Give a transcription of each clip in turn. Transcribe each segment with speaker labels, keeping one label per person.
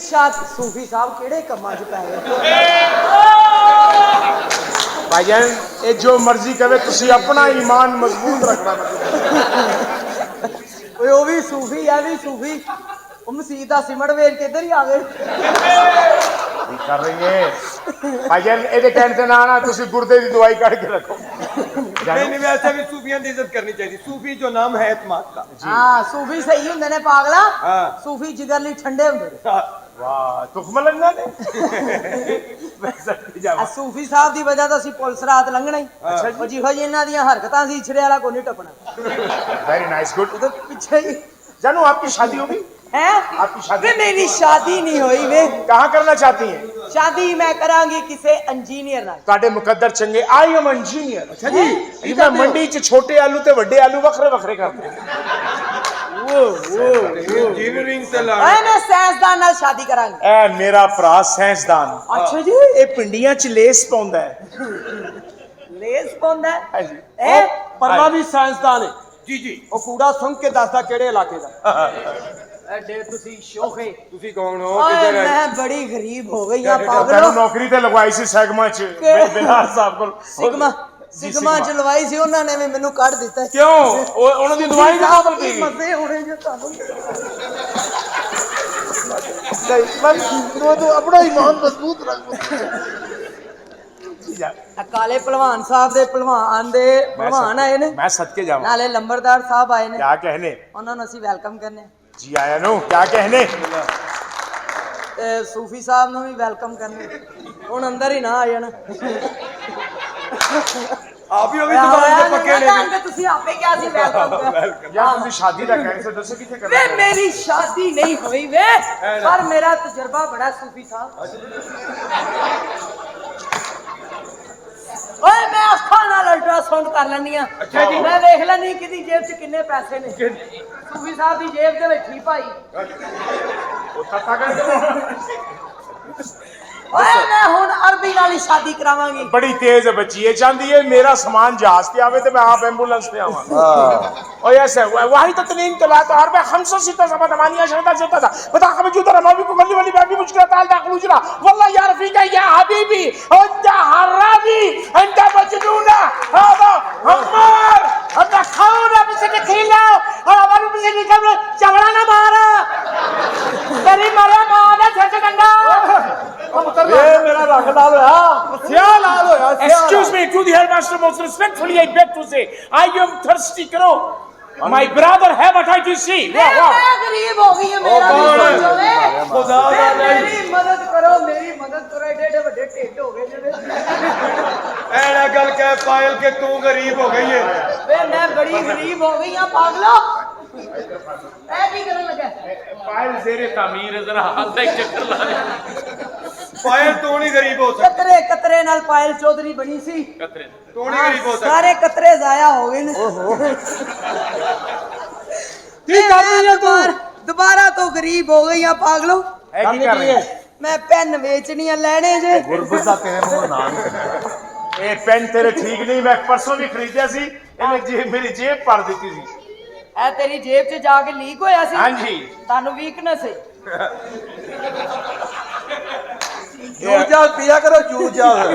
Speaker 1: शाद सूफी साहब केड़े कम्मां च पै गए
Speaker 2: भाईजान ये जो मर्जी कहे तुसी अपना ईमान मजबूत रखना
Speaker 1: वो भी सूफी है भी सूफी मसीह का सिमट वेच के इधर ही आ गए
Speaker 2: कर रही है भाईजान ये कहने से ना ना तुसी गुर्दे की दवाई काट के रखो
Speaker 3: नहीं वैसे भी सूफियों की इज्जत करनी चाहिए सूफी जो नाम है एतमाद का
Speaker 1: हाँ सूफी सही होंगे ने पागला
Speaker 3: हाँ।
Speaker 1: सूफी जिगर लिए ठंडे होंगे
Speaker 2: वाह तुखमल लंगा ने
Speaker 1: सूफी साहब की वजह तो असं पुलिस रात लंघना ही
Speaker 2: अच्छा
Speaker 1: जिहो जी इन्हां दियां हरकतां सी इछड़े वाला कोई नहीं टपना
Speaker 2: वेरी नाइस गुड
Speaker 1: उधर पीछे ही
Speaker 2: जानू आपकी शादी होगी
Speaker 1: है
Speaker 2: आपकी शादी
Speaker 1: वे मेरी शादी नहीं हुई वे
Speaker 2: कहाँ करना चाहती हैं
Speaker 1: शादी मैं करांगी किसी इंजीनियर नाल
Speaker 2: ਤੁਹਾਡੇ ਮੁਕੱਦਰ ਚੰਗੇ आई एम इंजीनियर
Speaker 3: अच्छा जी
Speaker 2: मैं मंडी च छोटे आलू ते ਵੱਡੇ आलू ਵੱਖਰੇ ਵੱਖਰੇ करते
Speaker 3: इंजीनियरिंग से ला
Speaker 1: ओए मैं साइंसदान नाल शादी करांगी
Speaker 2: ए मेरा भरा साइंसदान
Speaker 1: अच्छा जी
Speaker 2: ਇਹ ਪਿੰਡੀਆਂ ਚ ਲੇਸ ਪਾਉਂਦਾ ਹੈ
Speaker 1: लेस पाਉਂਦਾ है
Speaker 2: ਹਾਂਜੀ
Speaker 1: ए
Speaker 3: परला भी साइंसदान है जी जी वो कूड़ा सुन के दसदा केड़े इलाके दा
Speaker 1: एडे तुसी शोखे
Speaker 3: तुसी कौन हो
Speaker 1: ओए
Speaker 3: किधर है
Speaker 1: मैं बड़ी गरीब हो गई हां
Speaker 2: ਤੈਨੂੰ
Speaker 1: पागलो
Speaker 2: ਨੌਕਰੀ ਤੇ ਲਗਵਾਈ ਸੀ ਸੈਗਮਾ ਚ ਬਿਲਾਲ ਸਾਹਿਬ ਕੋਲ
Speaker 1: सिग्मा सिग्मा च लवाई सी ਉਹਨਾਂ ਨੇ ਮੈਨੂੰ ਕੱਢ ਦਿੱਤਾ
Speaker 2: ਕਿਉਂ ਉਹਨਾਂ ਦੀ ਦਵਾਈ ਦੀ ਬੋਤਲ ਪੀ ਗਈ
Speaker 1: ਮਜ਼ੇ ਹੋਣੇ ਜੇ ਤੁਹਾਨੂੰ
Speaker 2: तो अपना ईमान मजबूत रख
Speaker 1: काले पहलवान साहब दे पहलवान आए ने
Speaker 2: मैं सदके जाऊं
Speaker 1: नाले लंबरदार साहब आए ने
Speaker 2: क्या कहने
Speaker 1: उन्होंने ਅਸੀਂ ਵੈਲਕਮ ਕਰਨੇ
Speaker 2: जी आया नो क्या कहने
Speaker 1: ਤੇ ਸੂਫੀ ਸਾਹਿਬ ਨੂੰ ਵੀ ਵੈਲਕਮ ਕਰਨੇ ਹੁਣ ਅੰਦਰ ਹੀ ਨਾ ਆ ਜਾਣਾ
Speaker 3: आप ही होगी दुकान के पक्के ने
Speaker 1: ने ਤੁਸੀਂ ਆਪੇ ਕਿਹਾ ਸੀ ਵੈਲਕਮ ਕਰ
Speaker 2: यार तुम शादी का कहने से दसो किथे
Speaker 1: वे
Speaker 2: करना
Speaker 1: मेरी शादी नहीं हुई वे पर मेरा तजुर्बा बड़ा सूफी साहब ओए मैं अखां नाल अल्ट्रासाउंड कर लैनी हां
Speaker 2: अच्छा जी।
Speaker 1: मैं देख लैनी किदी जेब च किन्ने पैसे ने सूफी साहब दी जेब दे विच ही भाई
Speaker 2: वो तता करके
Speaker 1: ओए मैं हुन अरबी नाल ही शादी करावांगी
Speaker 2: बड़ी तेज है बच्ची ये चाहती है मेरा सामान जहाज पे आवे तो मैं आप एम्बुलेंस पे आवा और ऐसे वही तो तनीन तला तो हर पे 500 सब तमानिया शरता से था बता कब जो तो रमावी को गली वाली बाबी मुश्किल ताल दाखिल उजरा वल्लाह या रफीका या हबीबी अंत हरामी अंत मजनूना हवा हमार अपना खाओ ना पीछे के खिलाओ और हमारे पीछे निकल चवड़ा ना मारा तेरी मरे मारा छछ गंगा
Speaker 3: ये मेरा रंग लाल होया सिया लाल होया
Speaker 2: Excuse me, to the headmaster, most respectfully, I beg to say, I am thirsty, karo. My brother have what I to see.
Speaker 1: मैं गरीब हो गई हूं मेरा भी सोचो वे
Speaker 3: खुदा दा
Speaker 1: मेरी मदद करो एडे एडे बड़े ढेड हो गए जे
Speaker 3: ऐना गल कह पायल के तू गरीब हो गई है
Speaker 1: वे मैं बड़ी गरीब हो गई हां पागलो ऐ की करन लगा
Speaker 2: पायल जेरे तामीर है, जरा हाथ तक चक्कर ला रहे।
Speaker 3: पायल तू नहीं गरीब हो सकता
Speaker 1: कतरे कतरे नाल पायल चौधरी बनी सी
Speaker 2: कतरे।
Speaker 3: तू नहीं गरीब हो सकता
Speaker 1: सारे कतरे जाया हो गए ने
Speaker 3: की कर रही है तू
Speaker 1: दोबारा तो गरीब हो गई हां पागलो
Speaker 2: है की कर रही है?
Speaker 1: मैं पेन बेचनियां लेने जे
Speaker 3: गुरबत दा तेरे मुंह नाम
Speaker 2: ये पेन तेरे ठीक नहीं, मैं परसों भी खरीदा सी, इन्हें मेरी जेब भर दी थी।
Speaker 1: ए तेरी जेब च जाके लीक होया सी
Speaker 2: हाँ जी।
Speaker 1: तानू वीकनेस है
Speaker 3: जूस जाल पिया करो जूस जाल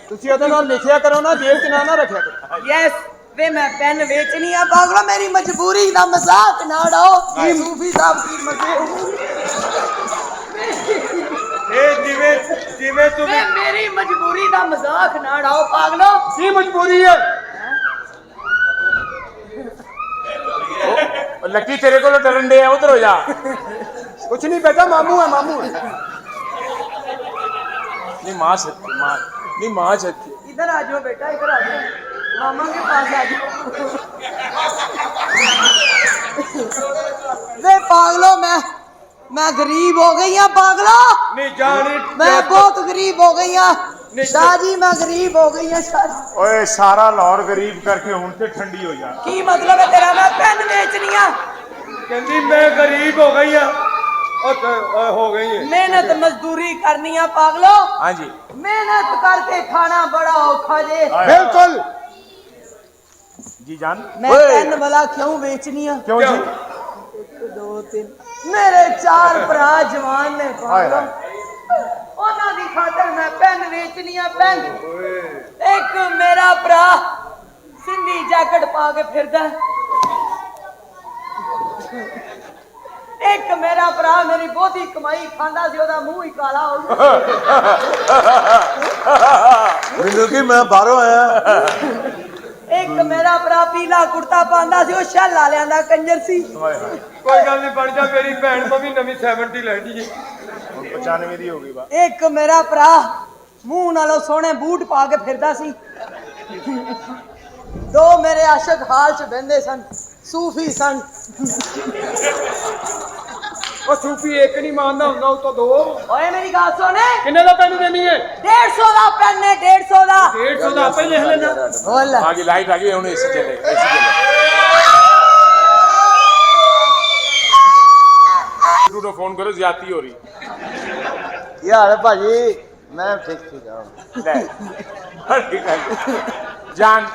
Speaker 3: ਤੁਸੀਂ ਉਹਦੇ ਨਾਲ ਲਿਖਿਆ ਕਰੋ ਨਾ ਜੇਬ 'ਚ ਨਾ ਰੱਖਿਆ ਕਰੋ
Speaker 1: यस वे मैं पेन बेचनी है पागलो मेरी मजबूरी दा मजाक ना उड़ाओ सूफी साहब की मजे
Speaker 3: ए जिਵੇਂ ਜਿਵੇਂ ਤੂੰ
Speaker 1: वे मेरी मजबूरी दा मजाक ना उड़ाओ पागलो
Speaker 3: ਕੀ ਮਜਬੂਰੀ ਹੈ
Speaker 2: लकी तेरे को डरन दे, उधर हो जा।
Speaker 3: कुछ नहीं बेटा मामू है
Speaker 2: नहीं माँ सच्ची, माँ नहीं माँ सच्ची।
Speaker 1: इधर आ जाओ बेटा इधर आ जाओ मामा के पास आ जाओ वे पागलो मैं गरीब हो गई हूं पागलो
Speaker 3: नहीं जानी
Speaker 1: मैं बहुत गरीब हो गई हूं शाहजी मैं गरीब हो गई हूं शाहजी
Speaker 2: ओए सारा लाहौर गरीब करके हूं ते ठंडी हो जा।
Speaker 1: की मतलब है तेरा मैं पेन बेचनी है
Speaker 3: कहती मैं गरीब हो गई हूं हो गई है
Speaker 1: मेहनत मजदूरी करनी है पागलो
Speaker 2: हाँ जी
Speaker 1: मेहनत करके खाना बड़ा औखा जे
Speaker 3: बिल्कुल
Speaker 2: जी जान।
Speaker 1: मैं पेन वाला क्यों बेचनी है
Speaker 2: क्यों जी?
Speaker 1: 1 2 3 मेरे 4 भरा जवान ने
Speaker 2: हाय हाय
Speaker 1: ਉਹਨਾਂ ਦੀ ਖਾਤਰ ਮੈਂ ਪੈਨ ਵੇਚਣੀ ਆ ਪੈਨ ਇੱਕ ਮੇਰਾ ਭਰਾ ਸਿੰਧੀ ਜੈਕਟ ਪਾ ਕੇ ਫਿਰਦਾ ਇੱਕ ਮੇਰਾ ਭਰਾ ਮੇਰੀ ਬਹੁਤੀ ਕਮਾਈ ਖਾਂਦਾ ਸੀ ਉਹਦਾ ਮੂੰਹ ਹੀ ਕਾਲਾ ਹੋ ਗਿਆ
Speaker 3: ਮੈਨੂੰ ਕੀ ਮੈਂ ਬਾਹਰੋਂ ਆਇਆ
Speaker 1: ਇੱਕ ਮੇਰਾ ਭਰਾ ਪੀਲਾ ਕੁੜਤਾ ਪਾਉਂਦਾ ਸੀ ਉਹ ਸ਼ੈਲ ਵਾਲਿਆਂ ਦਾ ਕੰਜਰ ਸੀ
Speaker 3: ਕੋਈ ਗੱਲ ਨਹੀਂ ਬਣ ਜਾ ਮੇਰੀ ਭੈਣ ਤੋਂ ਵੀ ਨਵੀਂ 70 ਲੈਣੀ ਹੈ
Speaker 2: 95 ਦੀ ਹੋ ਗਈ ਬਾ
Speaker 1: ਇੱਕ ਮੇਰਾ ਭਰਾ ਮੂੰਹ ਨਾਲੋਂ ਸੋਹਣੇ ਬੂਟ ਪਾ ਕੇ ਫਿਰਦਾ ਸੀ ਦੋ ਮੇਰੇ ਆਸ਼ਕ ਹਾਲ ਚ ਬਹਿੰਦੇ ਸਨ ਸੂਫੀ ਸਨ
Speaker 3: ਉਹ ਸੂਫੀ ਇੱਕ ਨਹੀਂ ਮੰਨਦਾ ਹੁੰਦਾ ਉਹ ਤੋਂ ਦੋ
Speaker 1: ਓਏ ਮੇਰੀ ਗੱਲ ਸੁਣ
Speaker 3: ਕਿੰਨੇ ਦਾ ਪੈਨ ਦੇਣੀ ਹੈ
Speaker 1: 150 ਦਾ ਪੈਨ ਹੈ 150 ਦਾ
Speaker 3: 150 ਦਾ ਆਪੇ ਲਿਖ ਲੈਣਾ
Speaker 1: ਬੋਲ
Speaker 2: आ गई लाइट आ गई उन्हें एसी चले तो फोन करो ज्यादा हो रही
Speaker 3: यार भाजी मैं ठीक
Speaker 2: ले ठीक है जान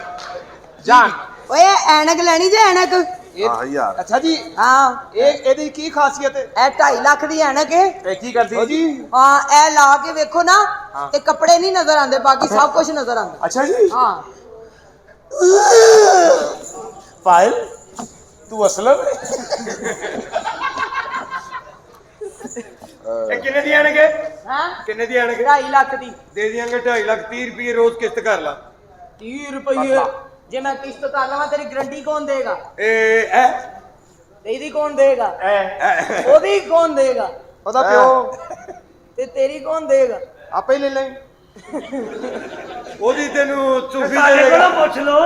Speaker 2: जान
Speaker 1: ਓਏ ਐਨਕ ਲੈਣੀ ਜੇ ਐਨਕ
Speaker 3: ਹਾਂ ਯਾਰ ਅੱਛਾ ਜੀ
Speaker 1: ਹਾਂ
Speaker 3: ਇਹਦੀ ਕੀ ਖਾਸੀਅਤ ਹੈ
Speaker 1: ਇਹ 2.5 ਲੱਖ ਦੀ ਐਨਕ ਹੈ
Speaker 2: ए की करती है
Speaker 3: ਜੀ
Speaker 1: ਹਾਂ ਇਹ ਲਾ ਕੇ ਵੇਖੋ ਨਾ ਤੇ ਕੱਪੜੇ ਨਹੀਂ ਨਜ਼ਰ ਆਉਂਦੇ ਬਾਕੀ ਸਭ ਕੁਝ ਨਜ਼ਰ ਆਉਂਦਾ
Speaker 2: अच्छा जी
Speaker 1: ਹਾਂ
Speaker 2: पायल तू असलम
Speaker 3: ਇਹ ਕਿੰਨੇ ਦੀ ਆਣਗੇ
Speaker 1: ਹਾਂ
Speaker 3: ਕਿੰਨੇ ਦੀ ਆਣਗੇ
Speaker 1: 2.5 ਲੱਖ ਦੀ
Speaker 3: ਦੇ ਦਿਆਂਗੇ 2.5 ਲੱਖ 30 ਰੁਪਏ ਰੋਜ਼ ਕਿਸ਼ਤ ਕਰ ਲਾ
Speaker 1: 30 ਰੁਪਏ ਜੇ ਮੈਂ ਕਿਸ਼ਤ ਕਰ ਲਵਾਂ ਤੇਰੀ ਗਰੰਟੀ ਕੌਣ ਦੇਗਾ
Speaker 3: ਇਹ ਐ
Speaker 1: ਤੇਰੀ ਕੌਣ ਦੇਗਾ
Speaker 2: ए
Speaker 1: ਉਹਦੀ ਕੌਣ ਦੇਗਾ
Speaker 3: ਉਹਦਾ ਪਿਓ
Speaker 1: ਤੇ ਤੇਰੀ ਕੌਣ ਦੇਗਾ
Speaker 3: ਆਪੇ ਹੀ ਲੈ ਲੈ ਉਹਦੀ ਤੈਨੂੰ ਸੂਫੀ ਦੇ ਦੇਗਾ
Speaker 1: ਪੁੱਛ ਲੋ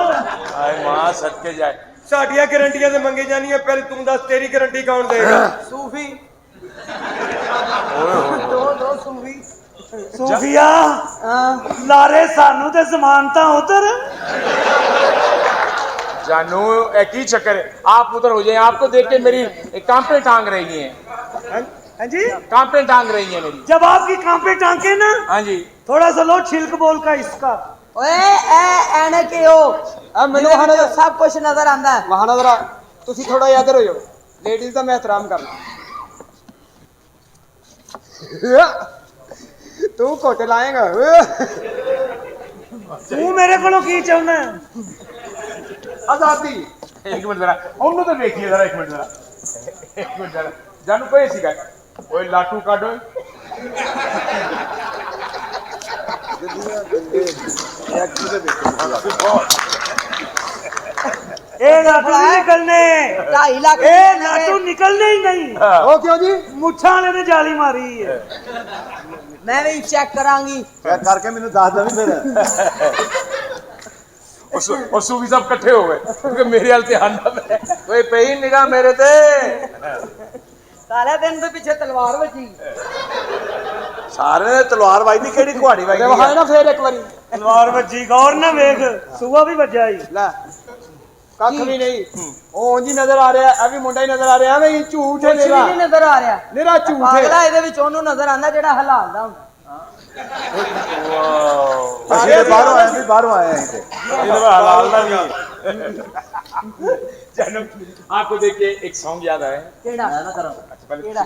Speaker 2: आए मां सदके जाए
Speaker 3: ਸਾਡੀਆਂ ਗਾਰੰਟੀਆਂ ਤੇ ਮੰਗੇ ਜਾਣੀਆਂ ਪਹਿਲੇ ਤੂੰ ਦੱਸ ਤੇਰੀ ਗਾਰੰਟੀ ਕੌਣ ਦੇਗਾ
Speaker 1: ਸੂਫੀ ਦੋ ਸੂਫੀ
Speaker 4: ਸੂਫੀਆ
Speaker 1: ਹਾਂ
Speaker 4: ਲਾਰੇ ਸਾਨੂੰ ਤੇ ਜ਼ਮਾਨਤਾਂ ਉਧਰ
Speaker 2: जानू एक ही चक्कर है आप उधर हो जाए आपको देख के मेरी कांपे टांग रही हैं
Speaker 4: हाँ जी
Speaker 2: कांपे टांग रही हैं मेरी
Speaker 4: जब आपकी कांपे टांके ना
Speaker 2: हाँ जी
Speaker 4: थोड़ा सा लो छिलक बोल का इसका
Speaker 1: ਓਏ ਐ ਐਨਕ ਉਹ ਮੈਨੂੰ ਹਣ ਸਭ ਕੁਝ ਨਜ਼ਰ ਆਂਦਾ ਹੈ
Speaker 3: ਮਹਾਨਦਰਾ ਤੁਸੀਂ ਥੋੜਾ ਇੱਧਰ ਹੋ ਜਾਓ ਲੇਡੀਜ਼ ਦਾ ਮੈਂ ਇhtਰਾਮ ਕਰਨਾ ਤੂੰ ਕੋਟ ਲਾਏਗਾ
Speaker 4: तू मेरे को की चाहना
Speaker 3: ਆਜ਼ਾਦੀ
Speaker 2: एक मिनट जरा उन्होंने तो देखिए जरा एक मिनट जरा जानू कोई सी गए ओए लाटू काटो
Speaker 4: ए लाटू नहीं निकलने
Speaker 1: 2.5 ਲੱਖ
Speaker 4: ए लाटू निकलने ही नहीं
Speaker 3: ਉਹ ਕਿਉਂ ਜੀ
Speaker 4: मुच्छा वाले ने जाली मारी है
Speaker 1: ਮੈਂ ਵੀ ਚੈੱਕ ਕਰਾਂਗੀ
Speaker 3: ਚੈੱਕ ਕਰਕੇ ਮੈਨੂੰ ਦੱਸ ਦਵੀਂ ਫਿਰ
Speaker 2: और सूफी सब इकट्ठे हो गए क्योंकि मेरे हाल ध्यान ना में
Speaker 3: ਓਏ ਪਈ ਨਿਗਾਹ ਮੇਰੇ ਤੇ
Speaker 1: ਸਾਰਾ ਦਿਨ ਦੇ ਪਿੱਛੇ ਤਲਵਾਰ ਵੱਜੀ
Speaker 3: ਸਾਰੇ ਨੇ ਤਲਵਾਰ ਵੱਜਦੀ ਕਿਹੜੀ ਕੁਹਾੜੀ ਵੱਜਦੀ ਹੈ ਨਾ ਫੇਰ ਇੱਕ ਵਾਰੀ
Speaker 4: तलवार बजी गौर ना वेख सुबह भी बजा ही
Speaker 3: ਲੈ ਕੱਖ ਵੀ ਨਹੀਂ ਉਹ ਉਂਝ ਹੀ ਨਜ਼ਰ ਆ ਰਿਹਾ ਇਹ ਵੀ ਮੁੰਡਾ ਹੀ ਨਜ਼ਰ ਆ ਰਿਹਾ ਐਵੇਂ ਹੀ ਝੂਠ ਹੈ
Speaker 1: ਕੁਛ ਵੀ
Speaker 3: ਨਿਰਾ
Speaker 1: ਨਹੀਂ ਨਜ਼ਰ ਆ ਰਿਹਾ
Speaker 3: ਨਿਰਾ ਝੂਠ
Speaker 1: ਪਾਗਲਾ
Speaker 3: ਹੈ
Speaker 1: ਇਹਦੇ ਵਿੱਚ ਉਹਨੂੰ ਨਜ਼ਰ ਆਂਦਾ ਜਿਹੜਾ ਹਲਾਲਦਾ ਹੁੰਦਾ
Speaker 3: ਅਸੀਂ ਤੇ ਬਾਹਰੋਂ ਆਏ ਅਸੀਂ ਤੇ
Speaker 2: हलाल ना भी जानू आपको देख के एक सॉन्ग याद आया
Speaker 1: ਕਿਹੜਾ
Speaker 2: अच्छा पहले
Speaker 1: ਕਿਹੜਾ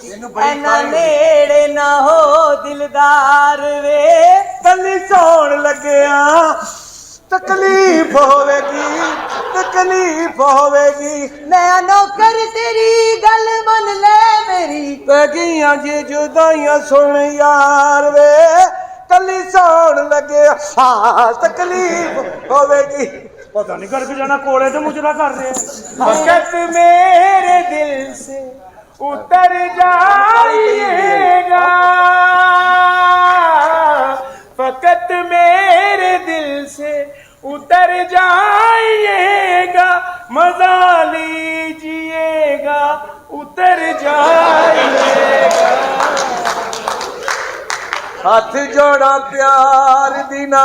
Speaker 2: तुझे
Speaker 1: ਐਨਾ ਨੇੜੇ ਨਾ ਹੋ ਦਿਲਦਾਰ ਵੇ
Speaker 4: कली सोन लग्या
Speaker 3: ਤਕਲੀਫ ਹੋਵੇਗੀ
Speaker 1: ਮੈਂ ਨੌਕਰ ਤੇਰੀ ਗੱਲ ਮੰਨ ਲੈ ਮੇਰੀ
Speaker 3: ਤਗੀਆਂ ਜੇ ਜੁਦਾਈਆਂ ਸੁਣ ਯਾਰ ਵੇ ਕੱਲੀ ਸੌਣ ਲੱਗੇ ਹਾਂ ਤਕਲੀਫ ਹੋਵੇਗੀ
Speaker 4: पता नहीं करके जाना कोड़े तो मुजरा कर रहे हैं
Speaker 2: फकत मेरे दिल से उतर जाइएगा फकत मेरे दिल से उतर जाइएगा मजा लीजिएगा उतर जाइएगा
Speaker 3: ਹੱਥ ਜੋੜਾ ਪਿਆਰ ਦੀ ਨਾ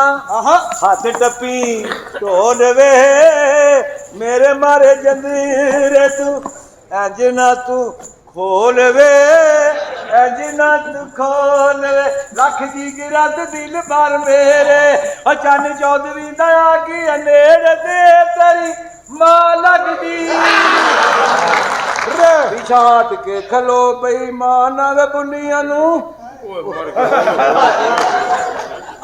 Speaker 3: ਹੱਥ ਟੱਪੀ ਢੋਲ ਵੇ ਮੇਰੇ ਮਾਰੇ ਜੰਦਰੇ ਤੂੰ ਇੰਜ ਨਾ ਤੂੰ ਖੋਲ ਵੇ ਇੰਜ ਨਾ ਤੂੰ ਖੋਲ ਵੇ ਲੱਖ ਦੀ ਗਿਰਤ ਦਿਲ ਭਰ ਮੇਰੇ ਚੰਨ ਚੌਧਰੀ ਦਾ ਆ ਗਈ ਨੇੜੇ ਤੇ ਤੇਰੀ ਮਾਂ ਲੱਗਦੀ पिछा हट के खलो बेईमान वे बुंडियां नू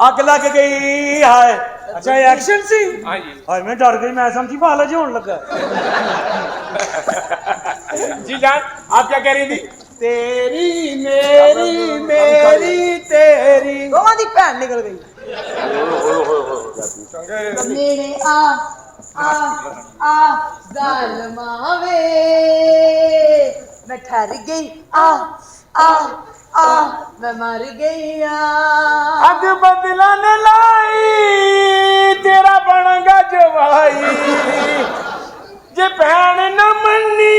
Speaker 3: अग लग गई है।
Speaker 4: अच्छा एक्शन सी हाय मैं डर गई मैं समझी फालज होने लगा
Speaker 2: जी जान आप क्या कह रही थी?
Speaker 3: तेरी मेरी तेरी
Speaker 1: दोवां दी भैन निकल गई मेरे आ जालमावे मैं ठहर गई आ मैं मर गई
Speaker 2: अग बदला न लाई तेरा बनगा जवाई जे भैन न मन्नी